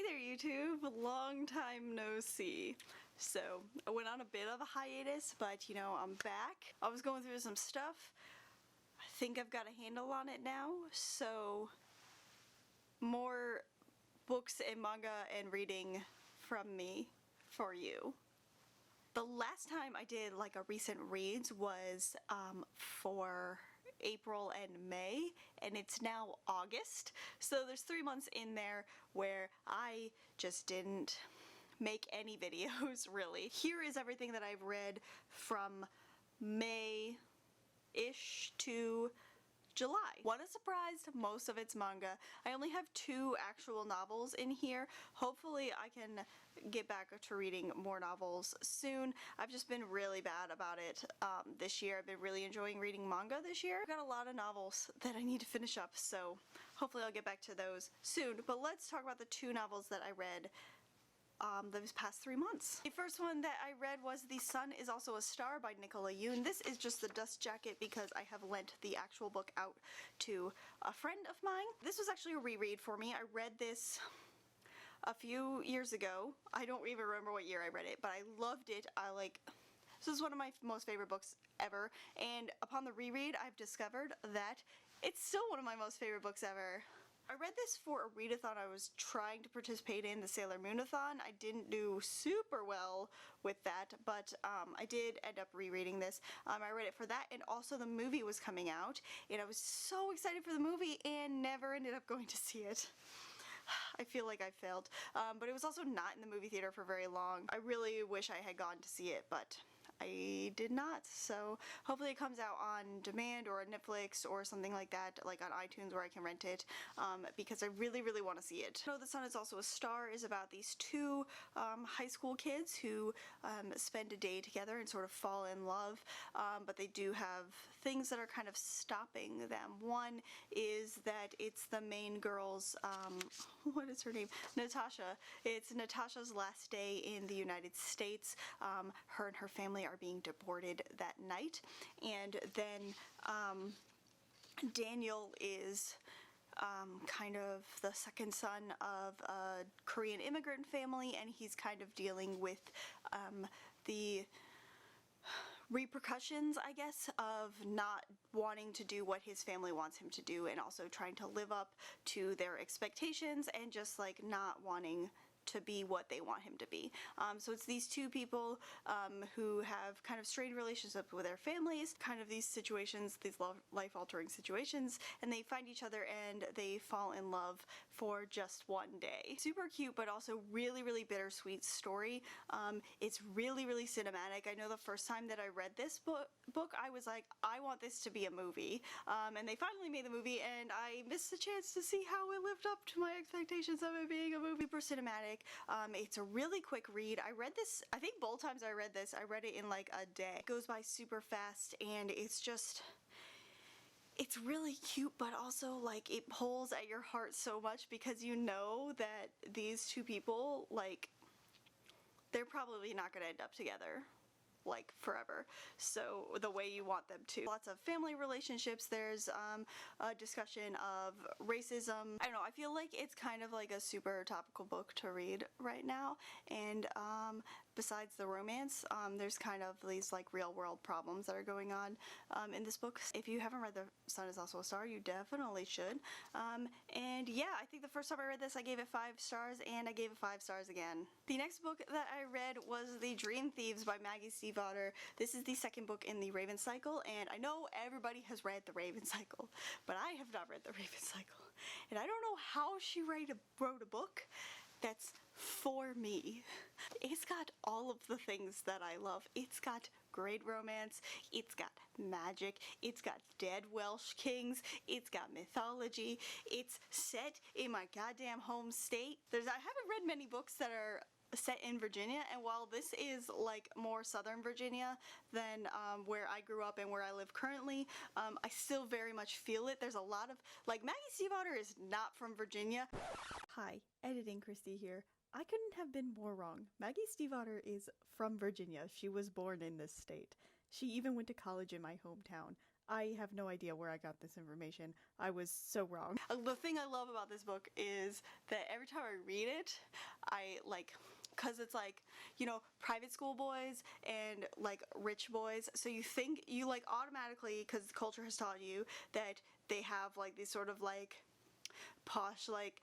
there YouTube, long time no see. So I went on a bit of a hiatus, but you know, I'm back. I was going through some stuff. I think I've got a handle on it now, so more books and manga and reading from me for you. The last time I did like a recent reads was for April and May, and it's now August, so there's 3 months in there where I just didn't make any videos really. Here is everything that I've read from May-ish to July. What a surprise, most of it's manga. I only have 2 actual novels in here. Hopefully I can get back to reading more novels soon. I've just been really bad about it this year. I've been really enjoying reading manga this year. I've got a lot of novels that I need to finish up, so hopefully I'll get back to those soon. But let's talk about the 2 novels that I read those past 3 months. The first one that I read was The Sun Is Also a Star by Nicola Yoon. This is just the dust jacket because I have lent the actual book out to a friend of mine. This was actually a reread for me. I read this a few years ago. I don't even remember what year I read it, but I loved it. This is one of my most favorite books ever, and upon the reread I've discovered that it's still one of my most favorite books ever. I read this for a readathon I was trying to participate in, the Sailor Moon-a-thon. I didn't do super well with that, but I did end up rereading this. I read it for that, and also the movie was coming out, and I was so excited for the movie and never ended up going to see it. I feel like I failed. But it was also not in the movie theater for very long. I really wish I had gone to see it, but I did not, so hopefully it comes out on demand or on Netflix or something like that, like on iTunes where I can rent it, because I really want to see it. So The Sun Is Also a Star is about these 2 high school kids who spend a day together and sort of fall in love, but they do have things that are kind of stopping them. One is that it's the main girl's, what is her name? Natasha. It's Natasha's last day in the United States. Her and her family are being deported that night, and then Daniel is kind of the second son of a Korean immigrant family, and he's kind of dealing with the repercussions, I guess, of not wanting to do what his family wants him to do, and also trying to live up to their expectations and just like not wanting to be what they want him to be. So it's these 2 people who have kind of strained relationships with their families, kind of these situations, these life-altering situations, and they find each other and they fall in love for just one day. Super cute, but also really bittersweet story. It's really cinematic. I know the first time that I read this book I was like, I want this to be a movie, and they finally made the movie, and I missed the chance to see how it lived up to my expectations of it being a movie. Super cinematic. It's a really quick read. I read this, I think both times I read this, I read it in like a day. It goes by super fast, and it's really cute, but also like it pulls at your heart so much because you know that these 2 people, like, they're probably not gonna end up together like forever, so the way you want them to. Lots of family relationships. There's a discussion of racism. I don't know, I feel like it's kind of like a super topical book to read right now, and besides the romance, there's kind of these like real world problems that are going on in this book. If you haven't read The Sun Is Also a Star, you definitely should. And yeah, I think the first time I read this I gave it 5 stars, and I gave it 5 stars again. The next book that I read was The Dream Thieves by Maggie Stiefvater. This is the second book in the Raven Cycle, and I know everybody has read the Raven Cycle, but I have not read the Raven Cycle. And I don't know how she wrote a book that's for me. It's got all of the things that I love. It's got great romance, it's got magic, it's got dead Welsh kings, it's got mythology, it's set in my goddamn home state. I haven't read many books that are set in Virginia, and while this is like more southern Virginia than where I grew up and where I live currently, I still very much feel it. There's a lot of, like, Maggie Stiefvater is not from Virginia. Hi, Editing Christy here. I couldn't have been more wrong. Maggie Stiefvater is from Virginia. She was born in this state. She even went to college in my hometown. I have no idea where I got this information. I was so wrong. The thing I love about this book is that every time I read it, I like, because it's like, you know, private school boys and like rich boys, so you think, you like automatically, because culture has taught you that they have like these sort of like posh, like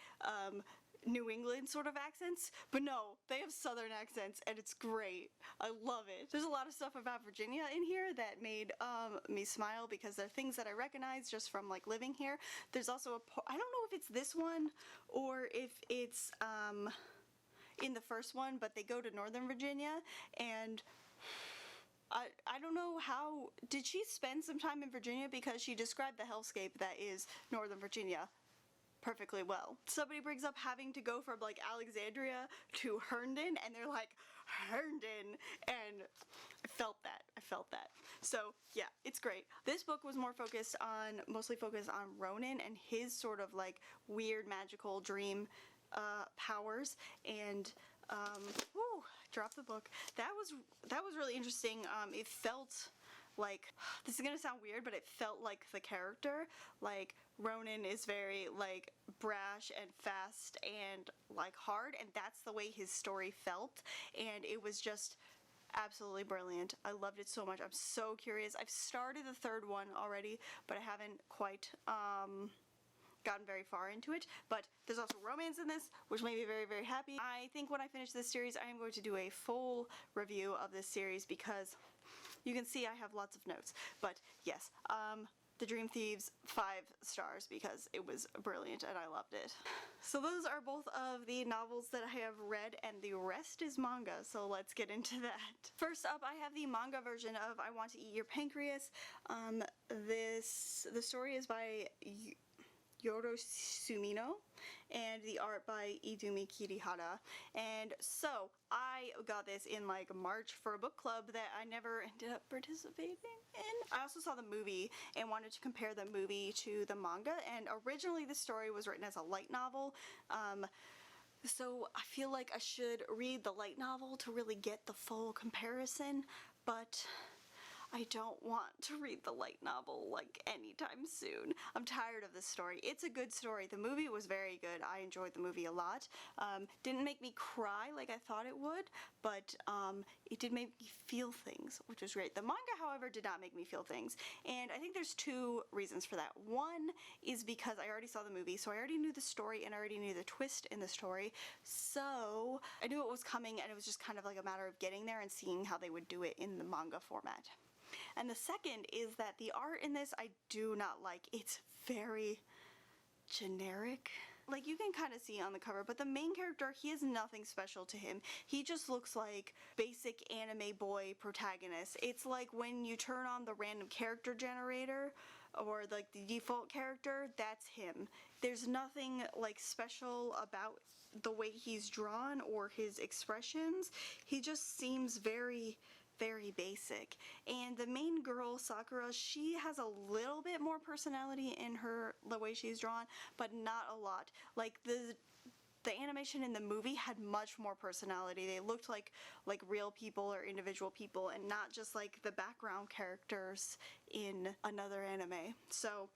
New England sort of accents, but no, they have southern accents and it's great. I love it. There's a lot of stuff about Virginia in here that made me smile, because they're things that I recognize just from like living here. There's also I don't know if it's this one or if it's in the first one, but they go to Northern Virginia, and I don't know how, did she spend some time in Virginia, because she described the hellscape that is Northern Virginia perfectly well. Somebody brings up having to go from like Alexandria to Herndon, and they're like, Herndon, and I felt that. So yeah, it's great. This book was mostly focused on Ronan and his sort of like weird magical dream powers, and whoo, dropped the book. That was really interesting. It felt like, this is gonna sound weird, but it felt like the character, like Ronan is very like brash and fast and like hard, and that's the way his story felt, and it was just absolutely brilliant. I loved it so much. I'm so curious. I've started the third one already, but I haven't quite gotten very far into it, but there's also romance in this, which made me very, very happy. I think when I finish this series, I am going to do a full review of this series, because you can see I have lots of notes. But yes, The Dream Thieves, 5 stars, because it was brilliant and I loved it. So those are both of the novels that I have read, and the rest is manga, so let's get into that. First up, I have the manga version of I Want to Eat Your Pancreas. The story is by Yoro Sumino, and the art by Idumi Kirihara. And so I got this in like March for a book club that I never ended up participating in. I also saw the movie and wanted to compare the movie to the manga, and originally the story was written as a light novel. So I feel like I should read the light novel to really get the full comparison, but I don't want to read the light novel like anytime soon. I'm tired of this story. It's a good story. The movie was very good. I enjoyed the movie a lot. Didn't make me cry like I thought it would, but it did make me feel things, which was great. The manga, however, did not make me feel things, and I think there's 2 reasons for that. One is because I already saw the movie, so I already knew the story and I already knew the twist in the story, so I knew it was coming, and it was just kind of like a matter of getting there and seeing how they would do it in the manga format. And the second is that the art in this I do not like. It's very generic. Like, you can kind of see on the cover, but the main character, he has nothing special to him. He just looks like basic anime boy protagonist. It's like when you turn on the random character generator, or like the default character, that's him. There's nothing like special about the way he's drawn or his expressions. He just seems very basic. And the main girl, Sakura, she has a little bit more personality in the way she's drawn, but not a lot. Like the animation in the movie had much more personality. They looked like real people or individual people, and not just like the background characters in another anime. So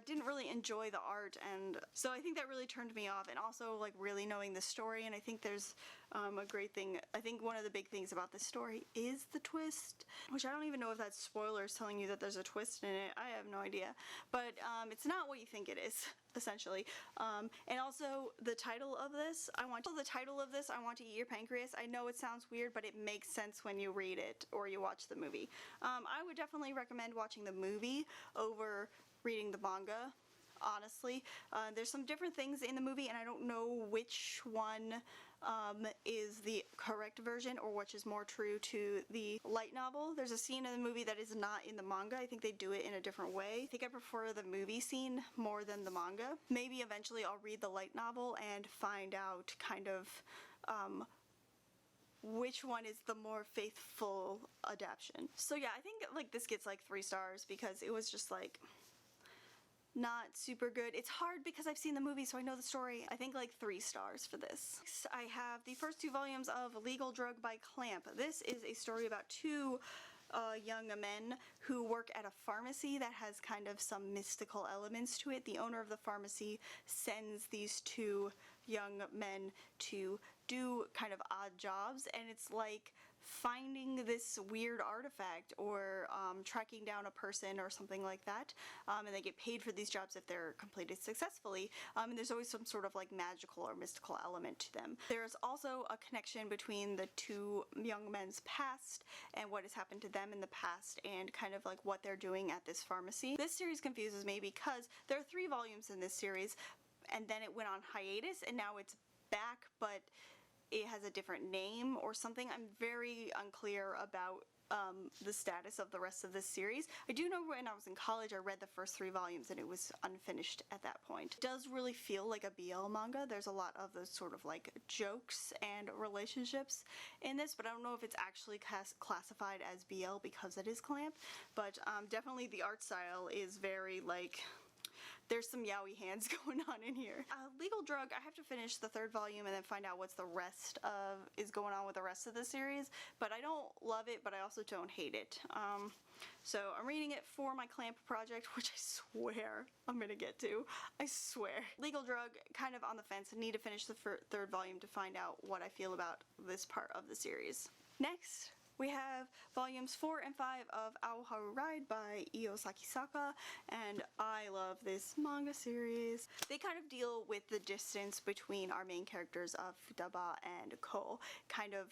didn't really enjoy the art, and so I think that really turned me off. And also like really knowing the story, and I think there's a great thing. I think one of the big things about this story is the twist, which I don't even know if that's spoilers telling you that there's a twist in it. I have no idea, but it's not what you think it is, essentially. And also the title of this, I Want to Eat Your Pancreas. I know it sounds weird, but it makes sense when you read it or you watch the movie. I would definitely recommend watching the movie over reading the manga, honestly. There's some different things in the movie, and I don't know which one is the correct version or which is more true to the light novel. There's a scene in the movie that is not in the manga. I think they do it in a different way. I think I prefer the movie scene more than the manga. Maybe eventually I'll read the light novel and find out kind of which one is the more faithful adaptation. So yeah, I think like this gets like 3 stars, because it was just like not super good. It's hard because I've seen the movie, so I know the story. I think like 3 stars for this. Next, I have the first 2 volumes of Legal Drug by Clamp. This is a story about 2 young men who work at a pharmacy that has kind of some mystical elements to it. The owner of the pharmacy sends these two young men to do kind of odd jobs, and it's like finding this weird artifact or tracking down a person or something like that, and they get paid for these jobs if they're completed successfully, and there's always some sort of like magical or mystical element to them. There's also a connection between the two young men's past and what has happened to them in the past and kind of like what they're doing at this pharmacy. This series confuses me because there are 3 volumes in this series, and then it went on hiatus and now it's back, but it has a different name or something. I'm very unclear about the status of the rest of this series. I do know when I was in college I read the first 3 volumes and it was unfinished at that point. It does really feel like a BL manga. There's a lot of those sort of like jokes and relationships in this, but I don't know if it's actually classified as BL because it is clamp, but definitely the art style is very like, there's some yaoi hands going on in here. Legal Drug, I have to finish the 3rd volume and then find out what's the rest of is going on with the rest of the series, but I don't love it, but I also don't hate it. So I'm reading it for my clamp project, which I swear I'm gonna get to. I swear. Legal Drug, kind of on the fence. I need to finish the 3rd volume to find out what I feel about this part of the series. Next, we have volumes 4 and 5 of Aloha Ride by Io Sakisaka, and I love this manga series. They kind of deal with the distance between our main characters of Futaba and Ko, kind of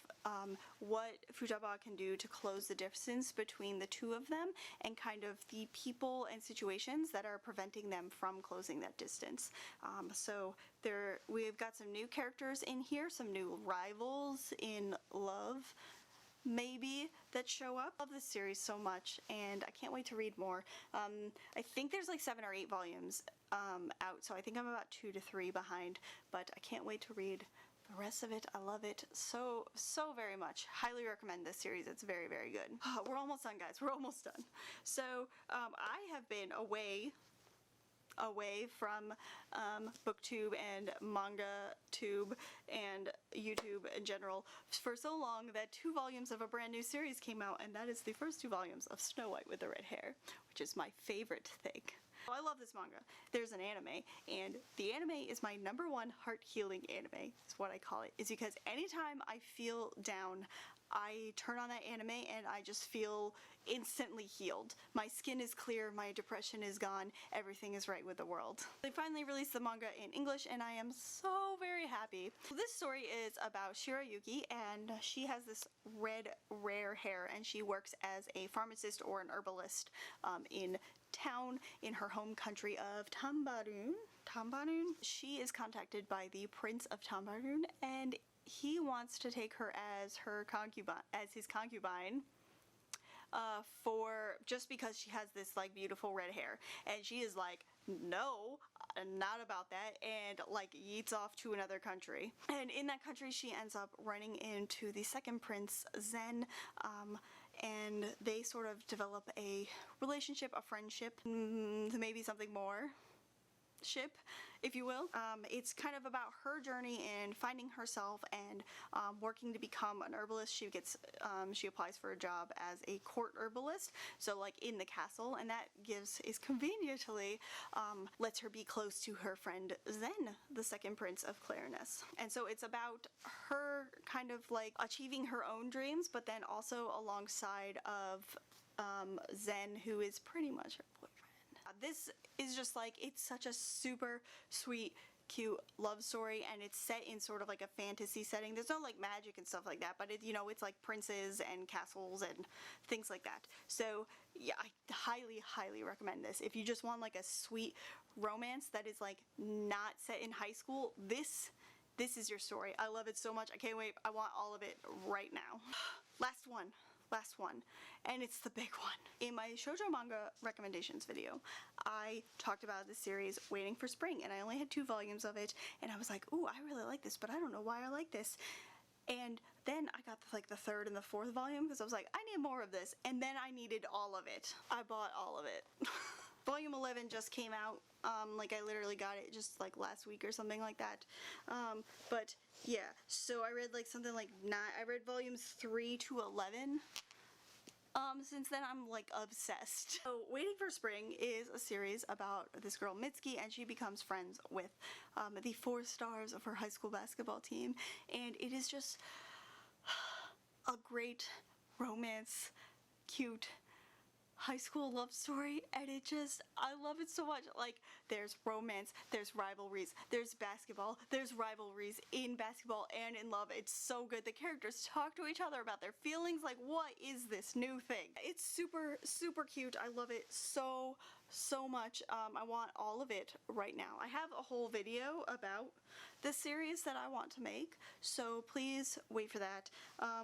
what Futaba can do to close the distance between the two of them, and kind of the people and situations that are preventing them from closing that distance. So we've got some new characters in here, some new rivals in love, maybe, that show up. I love this series so much and I can't wait to read more. I think there's like 7 or 8 volumes out, so I think I'm about 2 to 3 behind, but I can't wait to read the rest of it. I love it so very much. Highly recommend this series. It's very, very good. We're almost done, guys. We're almost done. So I have been away from booktube and manga tube and YouTube in general for so long that 2 volumes of a brand new series came out, and that is the first 2 volumes of Snow White with the Red Hair, which is my favorite thing. I love this manga. There's an anime, and the anime is my #1 heart healing anime, is what I call it. Is because anytime I feel down, I turn on that anime and I just feel instantly healed. My skin is clear, my depression is gone, everything is right with the world. They finally released the manga in English and I am so very happy. This story is about Shirayuki, and she has this red, rare hair, and she works as a pharmacist or an herbalist in town in her home country of Tambaroon. She is contacted by the Prince of Tambaroon, and he wants to take her as his concubine, for just because she has this like beautiful red hair, and she is like, no, not about that, and like yeets off to another country. And in that country she ends up running into the second prince, Zen, and they sort of develop a relationship, a friendship, maybe something more, ship, if you will. It's kind of about her journey in finding herself and working to become an herbalist. She applies for a job as a court herbalist, so like in the castle, and that is conveniently lets her be close to her friend Zen, the second prince of Clarinus. And so it's about her kind of like achieving her own dreams, but then also alongside of Zen, who is pretty much her boyfriend. This is just like, it's such a super sweet, cute love story, and it's set in sort of like a fantasy setting. There's no like magic and stuff like that, but it's like princes and castles and things like that. So yeah, I highly recommend this. If you just want like a sweet romance that is like not set in high school, this is your story. I love it so much. I can't wait. I want all of it right now. Last one, and it's the big one. In my shoujo manga recommendations video, I talked about the series Waiting for Spring, and I only had 2 volumes of it, and I was like, ooh, I really like this, but I don't know why I like this. And then I got like the 3rd and the 4th volume because I was like, I need more of this, and then I needed all of it. I bought all of it. Volume 11 just came out, like I literally got it just like last week or something like that. But yeah, so I read like something like I read volumes 3 to 11 Since then I'm like obsessed. So Waiting for Spring is a series about this girl Mitsuki, and she becomes friends with the 4 stars of her high school basketball team, and it is just a great romance, cute high school love story, and I love it so much. Like, there's romance, there's rivalries, there's basketball, there's rivalries in basketball and in love. It's so good. The characters talk to each other about their feelings, like, what is this new thing? It's super, super cute. I love it so much. I want all of it right now. I have a whole video about this series that I want to make, so please wait for that.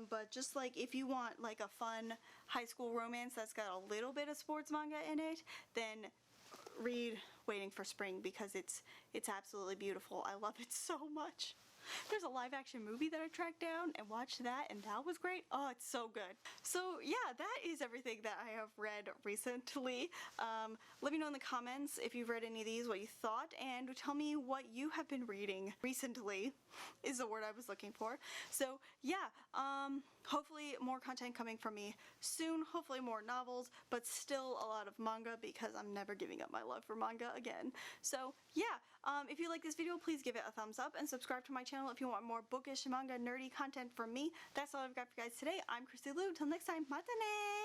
But just like, if you want like a fun high school romance that's got a little bit of sports manga in it, then read Waiting for Spring, because it's absolutely beautiful. I love it so much. There's a live action movie that I tracked down and watched that, and that was great. Oh, it's so good. So yeah, that is everything that I have read recently. Let me know in the comments if you've read any of these, what you thought, and tell me what you have been reading recently is the word I was looking for. So yeah, hopefully more content coming from me soon, hopefully more novels, but still a lot of manga, because I'm never giving up my love for manga again. So yeah, if you like this video, please give it a thumbs up and subscribe to my channel if you want more bookish manga nerdy content from me. That's all I've got for you guys today. I'm Christy Lou. Till next time, matane!